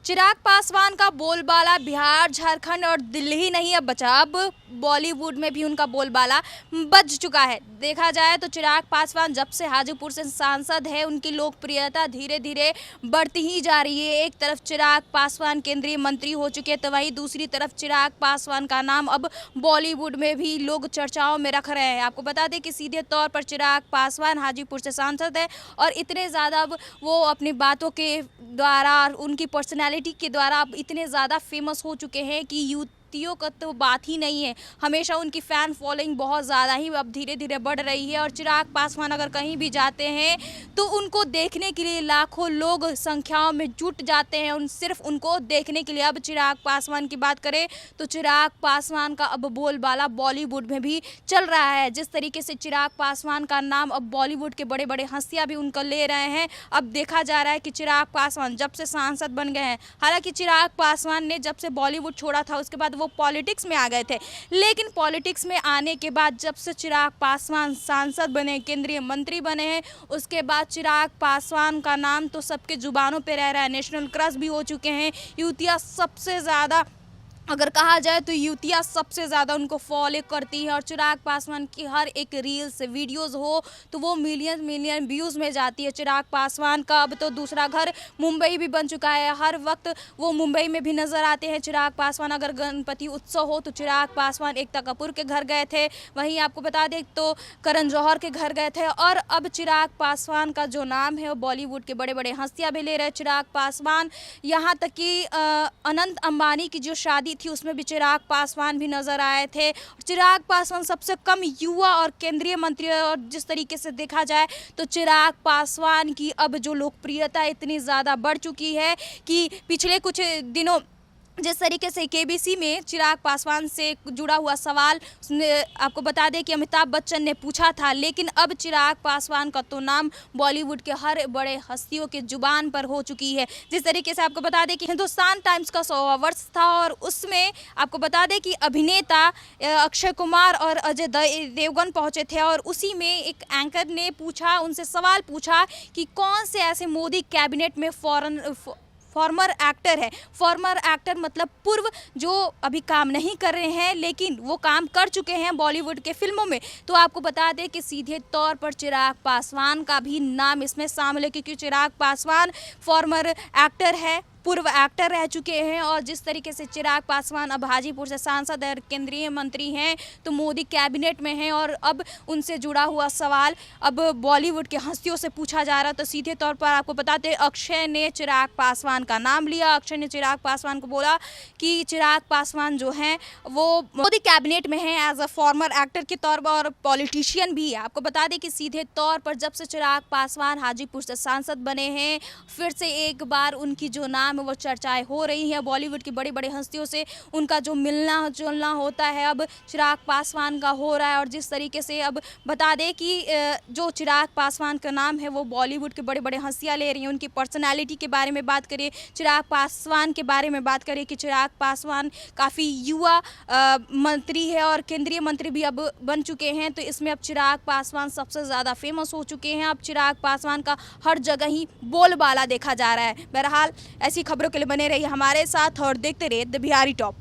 चिराग पासवान का बोलबाला बिहार, झारखंड और दिल्ली ही नहीं अब बचा, अब बॉलीवुड में भी उनका बोलबाला बज चुका है। देखा जाए तो चिराग पासवान जब से हाजीपुर से सांसद है, उनकी लोकप्रियता धीरे धीरे बढ़ती ही जा रही है। एक तरफ चिराग पासवान केंद्रीय मंत्री हो चुके हैं, तो वहीं दूसरी तरफ चिराग पासवान का नाम अब बॉलीवुड में भी लोग चर्चाओं में रख रहे हैं। आपको बता दें कि सीधे तौर पर चिराग पासवान हाजीपुर से सांसद है और इतने ज़्यादा अब वो अपनी बातों के द्वारा और उनकी पर्सनैलिटी के द्वारा अब इतने ज़्यादा फेमस हो चुके हैं कि युवतियों का तो बात ही नहीं है। हमेशा उनकी फ़ैन फॉलोइंग बहुत ज़्यादा ही अब धीरे धीरे बढ़ रही है और चिराग पासवान अगर कहीं भी जाते हैं तो उनको देखने के लिए लाखों लोग संख्याओं में जुट जाते हैं, सिर्फ उनको देखने के लिए। अब चिराग पासवान की बात करें तो चिराग पासवान का अब बोलबाला बॉलीवुड में भी चल रहा है। जिस तरीके से चिराग पासवान का नाम अब बॉलीवुड के बड़े बड़े हस्तियां भी उनका ले रहे हैं, अब देखा जा रहा है कि चिराग पासवान जब से सांसद बन गए हैं, हालांकि चिराग पासवान ने जब से बॉलीवुड छोड़ा था उसके बाद वो पॉलिटिक्स में आ गए थे, लेकिन पॉलिटिक्स में आने के बाद जब से चिराग पासवान सांसद बने, केंद्रीय मंत्री बने हैं, उसके बाद चिराग पासवान का नाम तो सबके जुबानों पे रह रहा है। नेशनल क्रश भी हो चुके हैं। युवतियाँ सबसे ज़्यादा, अगर कहा जाए तो युवतियाँ सबसे ज़्यादा उनको फॉलो करती हैं और चिराग पासवान की हर एक रील्स वीडियोस हो तो वो मिलियन मिलियन व्यूज़ में जाती है। चिराग पासवान का अब तो दूसरा घर मुंबई भी बन चुका है, हर वक्त वो मुंबई में भी नज़र आते हैं। चिराग पासवान अगर गणपति उत्सव हो तो चिराग पासवान एकता कपूर के घर गए थे, वहीं आपको बता दें तो करण जौहर के घर गए थे। और अब चिराग पासवान का जो नाम है वो बॉलीवुड के बड़े बड़े हस्तियाँ भी ले रहे हैं। चिराग पासवान, यहाँ तक कि अनंत अंबानी की जो शादी थी उसमें भी चिराग पासवान भी नजर आए थे। चिराग पासवान सबसे कम युवा और केंद्रीय मंत्री है और जिस तरीके से देखा जाए तो चिराग पासवान की अब जो लोकप्रियता इतनी ज़्यादा बढ़ चुकी है कि पिछले कुछ दिनों जिस तरीके से केबीसी में चिराग पासवान से जुड़ा हुआ सवाल आपको बता दें कि अमिताभ बच्चन ने पूछा था, लेकिन अब चिराग पासवान का तो नाम बॉलीवुड के हर बड़े हस्तियों के जुबान पर हो चुकी है। जिस तरीके से आपको बता दें कि हिंदुस्तान टाइम्स का 100वां वर्ष था और उसमें आपको बता दें कि अभिनेता अक्षय कुमार और अजय देवगन पहुंचे थे और उसी में एक एंकर ने पूछा, उनसे सवाल पूछा कि कौन से ऐसे मोदी कैबिनेट में फॉर्मर एक्टर है। फॉर्मर एक्टर मतलब पूर्व, जो अभी काम नहीं कर रहे हैं लेकिन वो काम कर चुके हैं बॉलीवुड के फिल्मों में। तो आपको बता दें कि सीधे तौर पर चिराग पासवान का भी नाम इसमें शामिल है, क्योंकि चिराग पासवान फॉर्मर एक्टर है, पूर्व एक्टर रह चुके हैं। और जिस तरीके से चिराग पासवान अब हाजीपुर से सांसद और केंद्रीय मंत्री हैं तो मोदी कैबिनेट में हैं और अब उनसे जुड़ा हुआ सवाल अब बॉलीवुड के हस्तियों से पूछा जा रहा। तो सीधे तौर पर आपको बताते अक्षय ने चिराग पासवान का नाम लिया। अक्षय ने चिराग पासवान को बोला कि चिराग पासवान जो हैं वो मोदी कैबिनेट में हैं एज अ फॉर्मर एक्टर के तौर पर और पॉलिटिशियन भी है। आपको बता दें कि सीधे तौर पर जब से चिराग पासवान हाजीपुर से सांसद बने हैं, फिर से एक बार उनकी जो नाम वो चर्चाएं हो रही हैं बॉलीवुड की बड़ी बड़ी हस्तियों से। उनका जो मिलना जुलना होता है अब चिराग पासवान का हो रहा है। और जिस तरीके से अब बता दें कि जो चिराग पासवान का नाम है वो बॉलीवुड के बड़े बड़े हस्तियां ले रही हैं। उनकी पर्सनालिटी के बारे में बात करें, चिराग पासवान के बारे में बात करें कि चिराग पासवान काफ़ी युवा मंत्री है और केंद्रीय मंत्री भी अब बन चुके हैं, तो इसमें अब चिराग पासवान सबसे ज़्यादा फेमस हो चुके हैं। अब चिराग पासवान का हर जगह ही बोलबाला देखा जा रहा है। बहरहाल ऐसी खबरों के लिए बने रहिए हमारे साथ और देखते रहिए द बिहारी टॉप।